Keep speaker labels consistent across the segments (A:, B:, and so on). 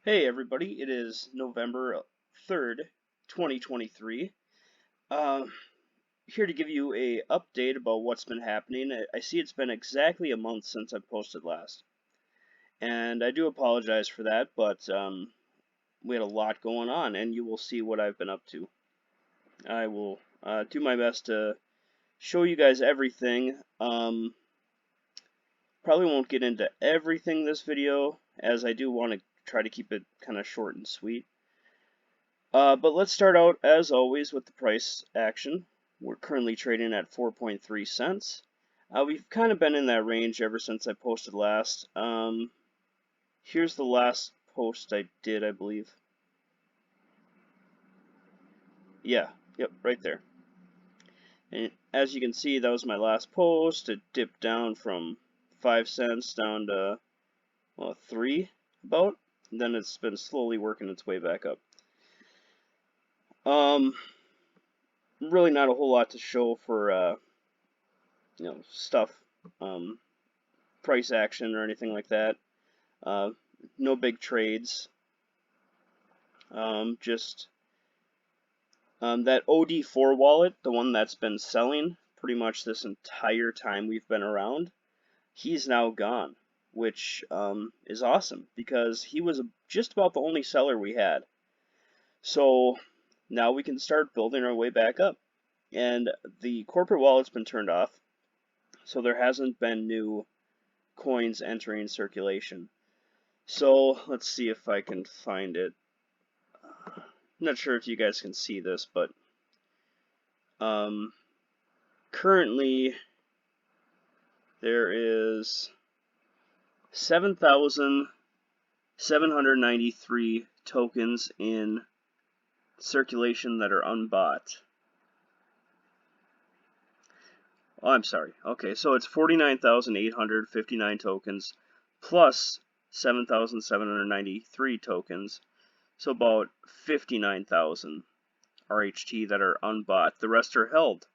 A: Hey everybody, it is November 3rd, 2023. Uh, Here to give you a update about what's been happening. I see it's been exactly a month since I posted last, and I do apologize for that, but we had a lot going on, and you will see what I've been up to. I will do my best to show you guys everything. Probably won't get into everything this video, as I do want to try to keep it kind of short and sweet. But let's start out, as always, with the price action. We're currently trading at 4.3 cents. We've kind of been in that range ever since I posted last. Here's the last post I did, I believe. Yeah, yep, right there. And as you can see, that was my last post. It dipped down from 5 cents down to, well, 3 about. And then it's been slowly working its way back up. Really not a whole lot to show for stuff, price action or anything like that. No big trades. Just that OD4 wallet, the one that's been selling pretty much this entire time we've been around, he's now gone, which is awesome because he was just about the only seller we had. So now we can start building our way back up. And the corporate wallet's been turned off, so there hasn't been new coins entering circulation. So let's see if I can find it. I'm not sure if you guys can see this, but currently there is 7,793 tokens in circulation that are unbought. Oh, I'm sorry. Okay, so it's 49,859 tokens plus 7,793 tokens. So about 59,000 RHT that are unbought. The rest are held,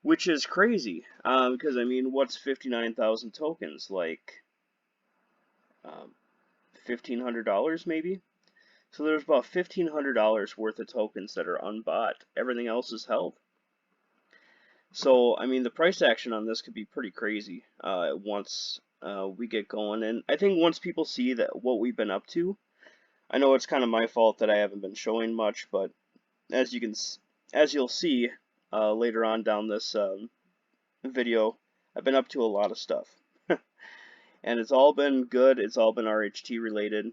A: which is crazy. Because I mean, what's 59,000 tokens? Like $1,500 maybe? So there's about $1,500 worth of tokens that are unbought. Everything else is held. So I mean, the price action on this could be pretty crazy once we get going. And I think once people see that what we've been up to, I know it's kind of my fault that I haven't been showing much, but as you'll see later on down this video, I've been up to a lot of stuff, and it's all been good. It's all been RHT related.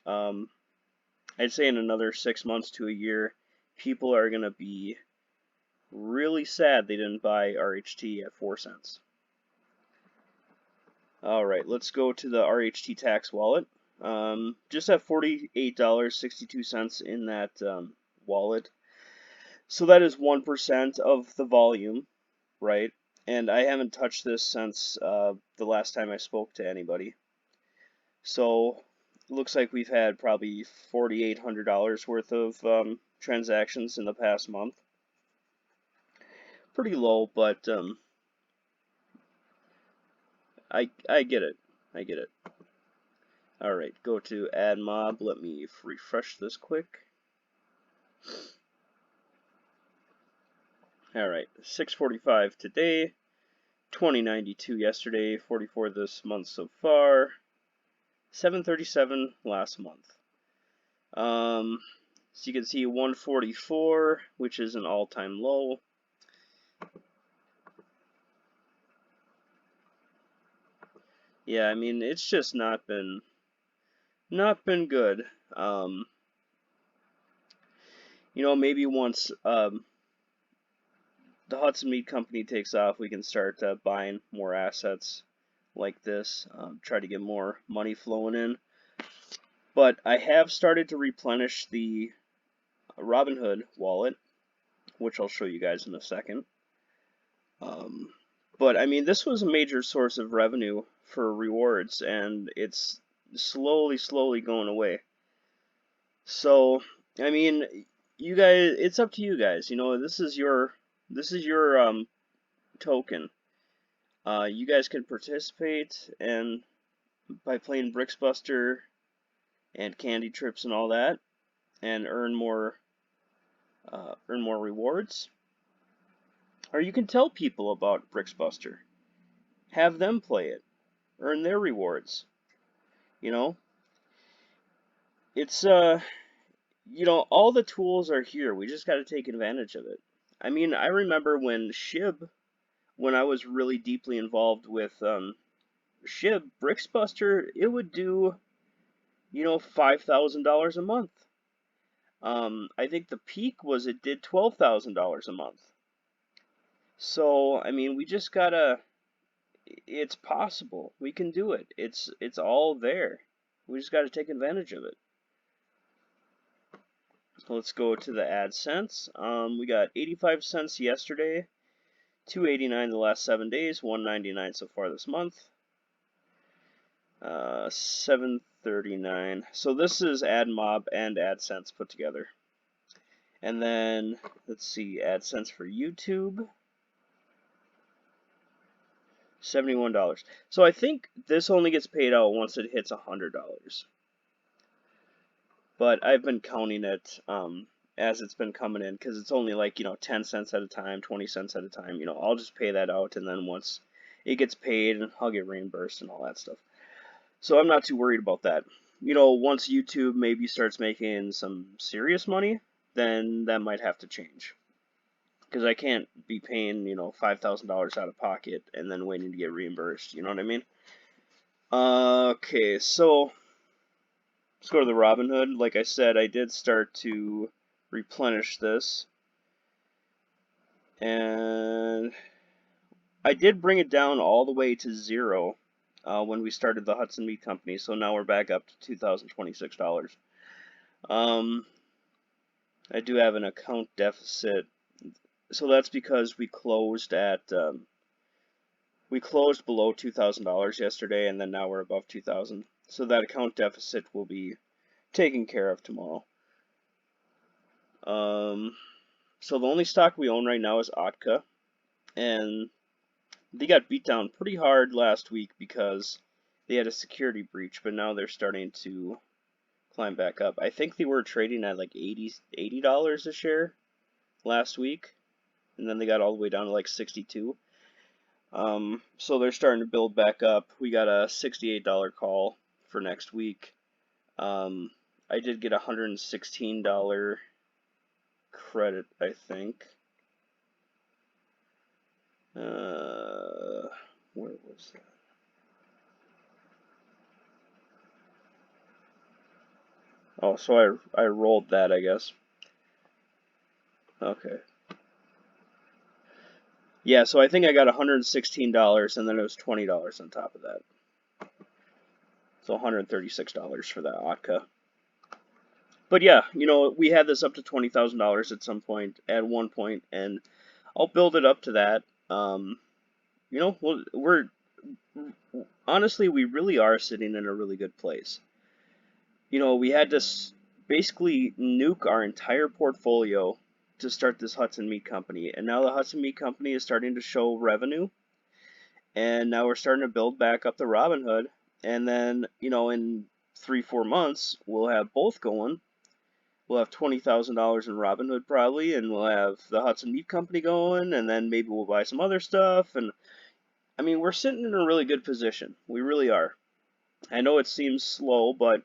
A: I'd say in another 6 months to a year, people are gonna be really sad they didn't buy RHT at 4 cents. All right, let's go to the RHT tax wallet. Just have $48.62 in that wallet. So that is 1% of the volume, right? And I haven't touched this since the last time I spoke to anybody. So it looks like we've had probably $4,800 worth of transactions in the past month. Pretty low, but I get it. I get it. All right, go to add mob. Let me refresh this quick. All right, 645 today, 2092 yesterday, 44 this month so far, 737 last month. So you can see 144, which is an all-time low. Yeah, I mean, it's just not been good. Maybe once the Hudson Meat Company takes off, we can start buying more assets like this, try to get more money flowing in. But I have started to replenish the Robinhood wallet, which I'll show you guys in a second. But I mean, this was a major source of revenue for rewards, and it's slowly going away. So, I mean, you guys, it's up to you guys. This is your token. You guys can participate and by playing Bricksbuster and candy trips and all that, and earn more rewards. Or you can tell people about Bricksbuster, have them play it, earn their rewards. You know, it's all the tools are here. We just got to take advantage of it. I mean, I remember when I was really deeply involved with SHIB, Bricksbuster, it would do, $5,000 a month. I think the peak was it did $12,000 a month. So, I mean, we just gotta, it's possible. We can do it. It's all there. We just gotta take advantage of it. So let's go to the AdSense. We got 85 cents yesterday, 289 the last 7 days, 199 so far this month. 739. So this is AdMob and AdSense put together. And then let's see, AdSense for YouTube. $71. So I think this only gets paid out once it hits $100. But I've been counting it as it's been coming in because it's only like 10 cents at a time, 20 cents at a time. I'll just pay that out, and then once it gets paid, I'll get reimbursed and all that stuff. So I'm not too worried about that. Once YouTube maybe starts making some serious money, then that might have to change. Because I can't be paying, $5,000 out of pocket and then waiting to get reimbursed. You know what I mean? Okay, so let's go to the Robinhood. Like I said, I did start to replenish this. And I did bring it down all the way to 0 when we started the Hudson Meat Company. So now we're back up to $2,026. I do have an account deficit. So that's because we closed below $2,000 yesterday, and then now we're above $2,000. So that account deficit will be taken care of tomorrow. So the only stock we own right now is Otka, and they got beat down pretty hard last week because they had a security breach, but now they're starting to climb back up. I think they were trading at like $80 a share last week, and then they got all the way down to like 62. So they're starting to build back up. We got a $68 call for next week. I did get a $116 credit, I think. Where was that? Oh, so I rolled that, I guess. Okay. Yeah, so I think I got $116, and then it was $20 on top of that. So $136 for that Otka. But yeah, we had this up to $20,000 at some point, at one point, and I'll build it up to that. We're honestly, we really are sitting in a really good place. We had to basically nuke our entire portfolio to start this Hudson Meat Company, and now the Hudson Meat Company is starting to show revenue, and now we're starting to build back up the Robinhood, and then, in 3-4 months, we'll have both going. We'll have $20,000 in Robinhood probably, and we'll have the Hudson Meat Company going, and then maybe we'll buy some other stuff, and I mean, we're sitting in a really good position. We really are. I know it seems slow, but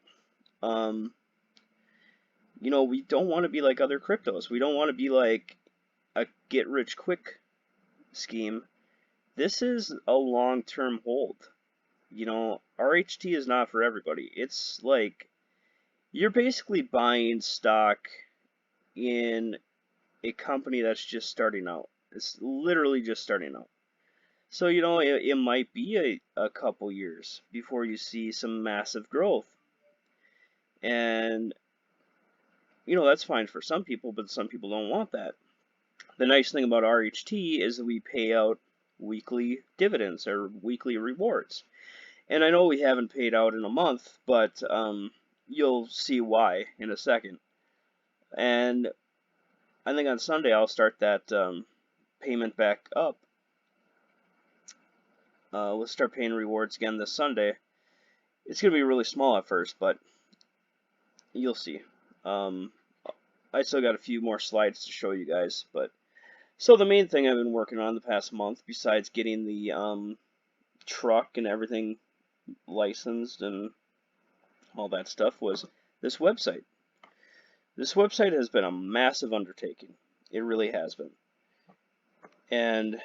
A: we don't want to be like other cryptos. We don't want to be like a get-rich-quick scheme. This is a long-term hold. RHT is not for everybody. It's like you're basically buying stock in a company that's just starting out. It's literally just starting out. So, it might be a couple years before you see some massive growth. And that's fine for some people, but some people don't want that. The nice thing about RHT is that we pay out weekly dividends or weekly rewards. And I know we haven't paid out in a month, but you'll see why in a second. And I think on Sunday I'll start that payment back up. We'll start paying rewards again this Sunday. It's going to be really small at first, but you'll see. Um, I still got a few more slides to show you guys, but so the main thing I've been working on the past month, besides getting the truck and everything licensed and all that stuff, was this website. This website has been a massive undertaking. It really has been. And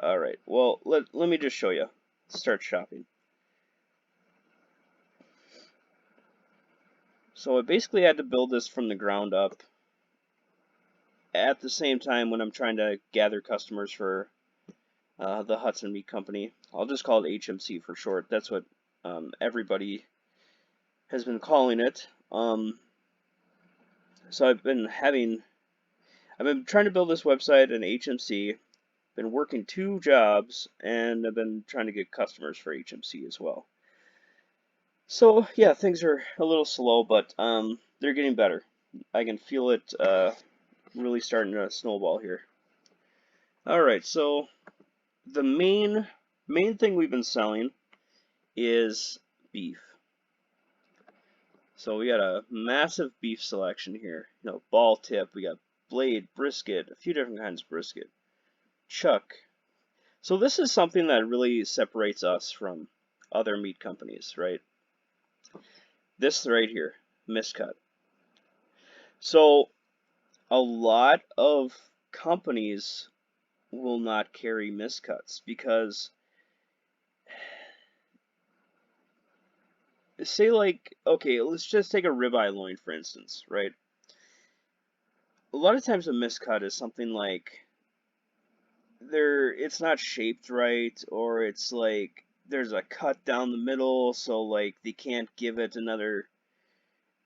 A: all right, well, let me just show you. Start shopping. So I basically had to build this from the ground up at the same time when I'm trying to gather customers for the Hudson Meat Company. I'll just call it HMC for short. That's what everybody has been calling it. So I've been trying to build this website in HMC, been working 2 jobs, and I've been trying to get customers for HMC as well. So yeah, things are a little slow, but they're getting better. I can feel it really starting to snowball here. All right, so the main thing we've been selling is beef. So we got a massive beef selection here. You know, ball tip, we got blade, brisket, a few different kinds of brisket, chuck. So this is something that really separates us from other meat companies, right? This right here, miscut. So a lot of companies will not carry miscuts because say like, okay, let's just take a ribeye loin for instance, right? A lot of times a miscut is something like it's not shaped right, or it's like there's a cut down the middle, so like they can't give it another,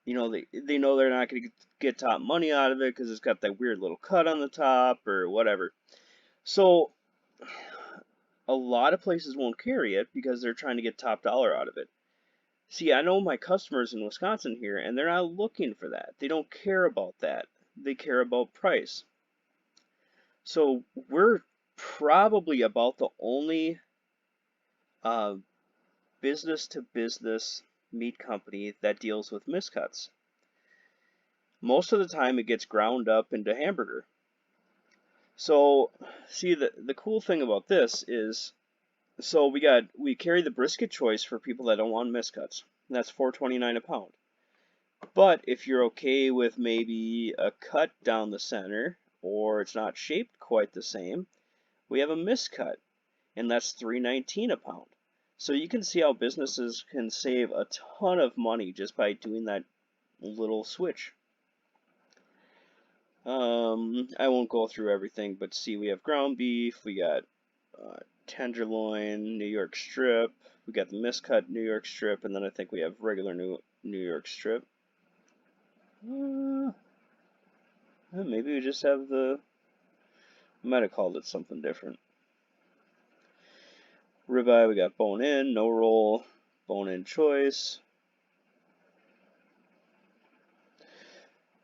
A: you know, they know they're not going to get top money out of it because it's got that weird little cut on the top or whatever. So a lot of places won't carry it because they're trying to get top dollar out of it. See, I know my customers in Wisconsin here, and they're not looking for that. They don't care about that. They care about price. So we're probably about the only uh, business to business meat company that deals with miscuts. Most of the time it gets ground up into hamburger. So see, the cool thing about this is, so we carry the brisket choice for people that don't want miscuts. And that's $4.29 a pound. But if you're okay with maybe a cut down the center or it's not shaped quite the same, we have a miscut, and that's $3.19 a pound. So you can see how businesses can save a ton of money just by doing that little switch. I won't go through everything, but see, we have ground beef, we got tenderloin, New York strip, we got the miscut New York strip, and then I think we have regular New York strip. Maybe we just have might have called it something different. Ribeye, we got bone in, no roll, bone in choice.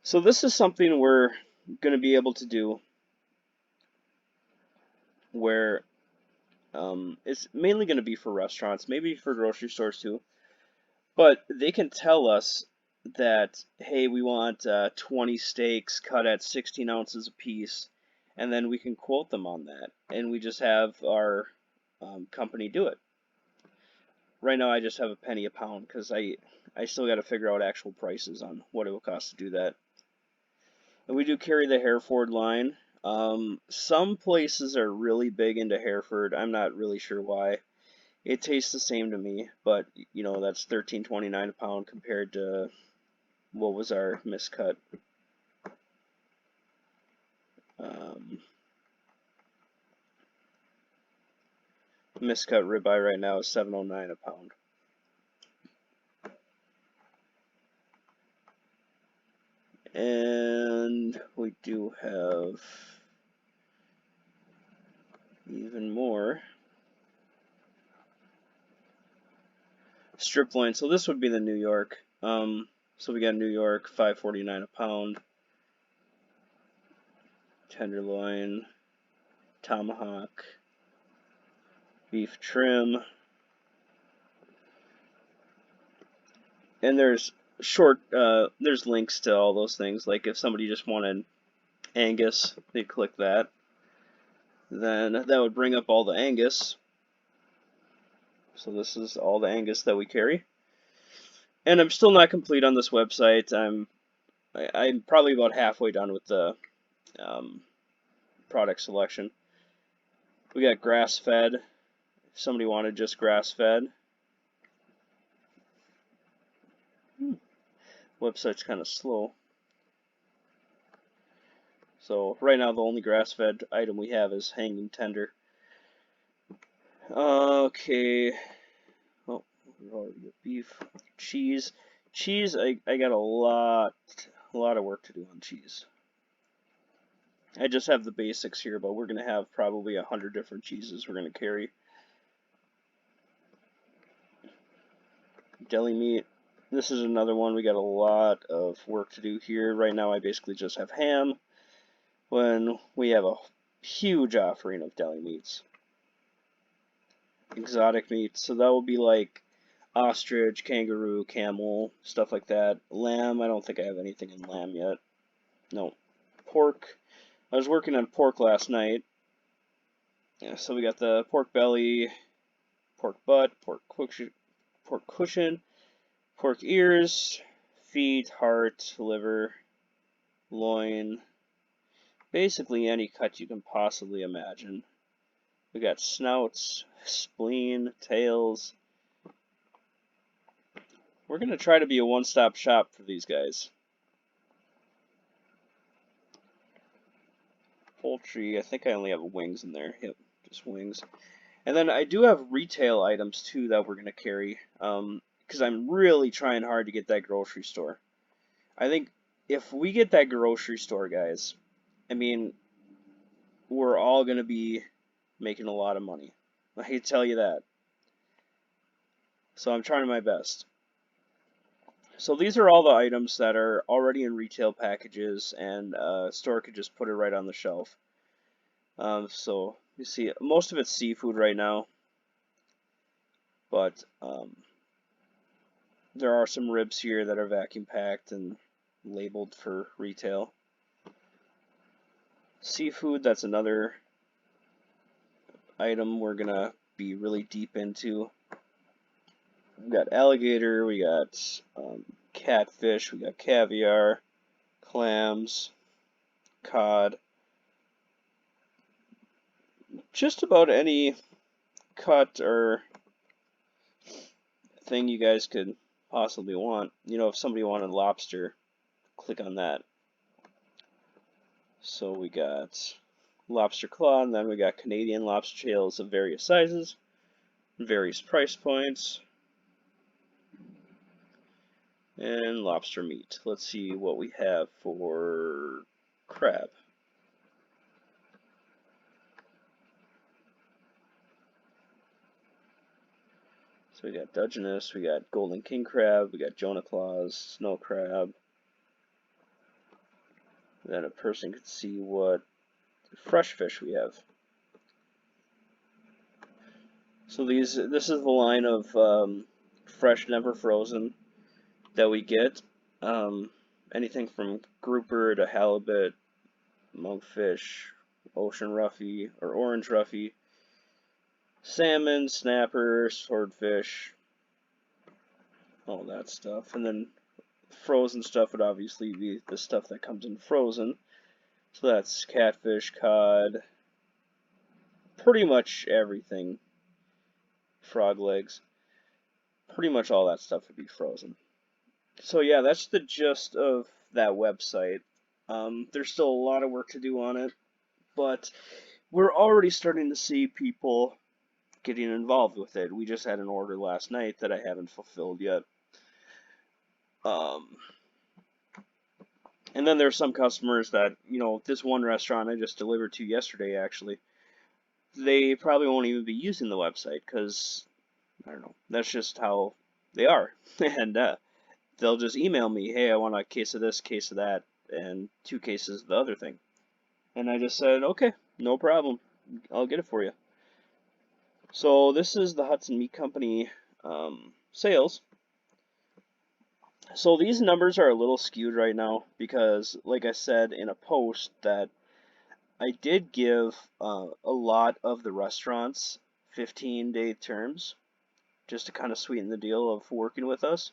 A: So this is something we're going to be able to do where it's mainly going to be for restaurants, maybe for grocery stores too, but they can tell us that, hey, we want 20 steaks cut at 16 ounces a piece, and then we can quote them on that, and we just have our company do it. Right now I just have a penny a pound because I still got to figure out actual prices on what it will cost to do that. And we do carry the Hereford line. Some places are really big into Hereford. I'm not really sure why. It tastes the same to me, but you know that's $13.29 a pound compared to what was our miscut. Miscut ribeye right now is $7.09 a pound. And we do have even more strip loin. So this would be the New York. So we got New York, $5.49 a pound. Tenderloin, tomahawk, beef trim. And there's there's links to all those things. Like if somebody just wanted Angus, they click that. Then that would bring up all the Angus. So this is all the Angus that we carry. And I'm still not complete on this website. I'm probably about halfway done with the product selection. We got grass-fed. If somebody wanted just grass-fed. Website's kind of slow. So right now the only grass-fed item we have is hanging tender. Okay. Oh, we've already got beef. Cheese. Cheese, I got a lot of work to do on cheese. I just have the basics here, but we're going to have probably 100 different cheeses we're going to carry. Deli meat. This is another one. We got a lot of work to do here. Right now I basically just have ham when we have a huge offering of deli meats. Exotic meats. So that will be like ostrich, kangaroo, camel, stuff like that. Lamb. I don't think I have anything in lamb yet. No. Pork. I was working on pork last night. Yeah, so we got the pork belly, pork butt, pork cushion, pork ears, feet, heart, liver, loin, basically any cut you can possibly imagine. We got snouts, spleen, tails. We're going to try to be a one-stop shop for these guys. Poultry, I think I only have wings in there. Yep, just wings. And then I do have retail items too that we're going to carry. Because I'm really trying hard to get that grocery store. I think if we get that grocery store, guys, I mean, we're all going to be making a lot of money. I can tell you that. So I'm trying my best. So these are all the items that are already in retail packages, and store could just put it right on the shelf. So you see, most of it's seafood right now, but there are some ribs here that are vacuum packed and labeled for retail. Seafood, that's another item we're gonna be really deep into. We got alligator, we got catfish, we got caviar, clams, cod. Just about any cut or thing you guys could possibly want. You know, if somebody wanted lobster, click on that. So we got lobster claw, and then we got Canadian lobster tails of various sizes, various price points, and lobster meat. Let's see what we have for crab. So we got Dungeness, we got golden king crab, we got Jonah claws, snow crab. Then a person could see what fresh fish we have. So this is the line of fresh, never frozen that we get. Anything from grouper to halibut, monkfish, ocean roughy or orange roughy, salmon, snapper, swordfish, all that stuff. And then frozen stuff would obviously be the stuff that comes in frozen. So that's catfish, cod, pretty much everything. Frog legs, pretty much all that stuff would be frozen. So yeah, that's the gist of that website. There's still a lot of work to do on it, but we're already starting to see people getting involved with it. We just had an order last night that I haven't fulfilled yet. And then there's some customers that, you know, this one restaurant I just delivered to yesterday, actually, they probably won't even be using the website because, I don't know, that's just how they are. And they'll just email me, hey, I want a case of this, case of that, and 2 cases of the other thing. And I just said, okay, no problem. I'll get it for you. So this is the Hudson Meat Company sales. So these numbers are a little skewed right now because, like I said in a post, that I did give a lot of the restaurants 15-day terms just to kind of sweeten the deal of working with us.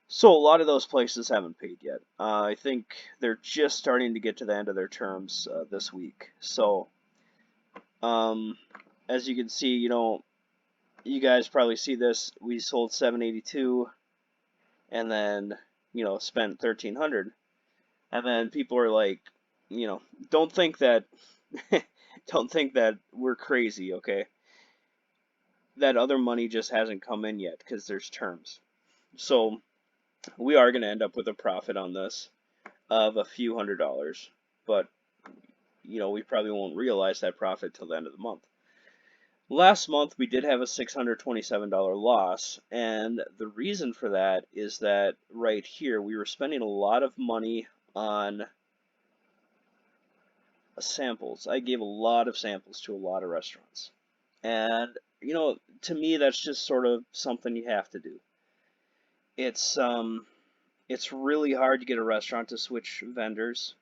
A: So a lot of those places haven't paid yet. I think they're just starting to get to the end of their terms this week. So um, as you can see, you guys probably see this. We sold 782, and then spent 1,300, and then people are like, don't think that don't think that we're crazy, okay? That other money just hasn't come in yet because there's terms. So we are going to end up with a profit on this of a few $100s, but we probably won't realize that profit till the end of the month. Last month we did have a $627 loss, and the reason for that is that right here we were spending a lot of money on samples. I gave a lot of samples to a lot of restaurants. And to me that's just sort of something you have to do. It's really hard to get a restaurant to switch vendors,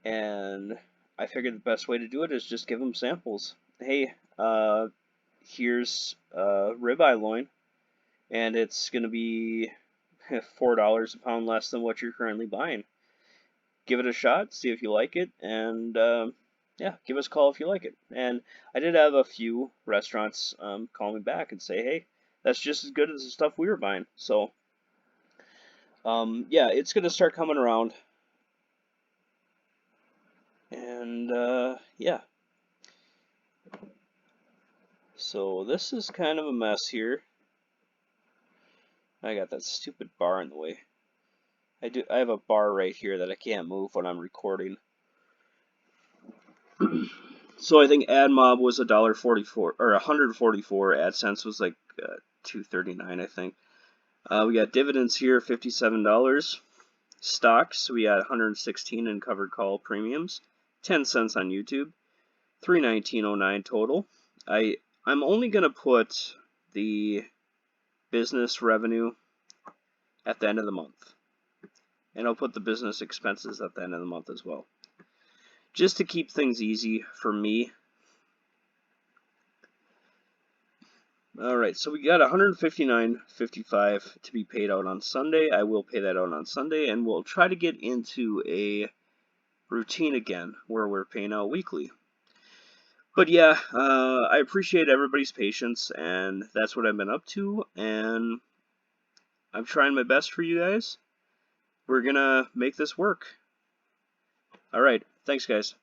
A: and I figured the best way to do it is just give them samples. Hey, here's ribeye loin, and it's going to be $4 a pound less than what you're currently buying. Give it a shot, see if you like it, and yeah, give us a call if you like it. And I did have a few restaurants call me back and say, hey, that's just as good as the stuff we were buying. So yeah, it's going to start coming around. And yeah, so this is kind of a mess here. I got that stupid bar in the way. I have a bar right here that I can't move when I'm recording. So I think AdMob was $1.44 or 144. AdSense was like $2.39, I think. We got dividends here, $57. Stocks, we got 116 in covered call premiums, 10 cents on YouTube, 319.09 total. I'm only gonna put the business revenue at the end of the month, and I'll put the business expenses at the end of the month as well, just to keep things easy for me. Alright, so we got $159.55 to be paid out on Sunday. I will pay that out on Sunday, and we'll try to get into a routine again where we're paying out weekly. But yeah, I appreciate everybody's patience, and that's what I've been up to, and I'm trying my best for you guys. We're gonna make this work. Alright, thanks guys.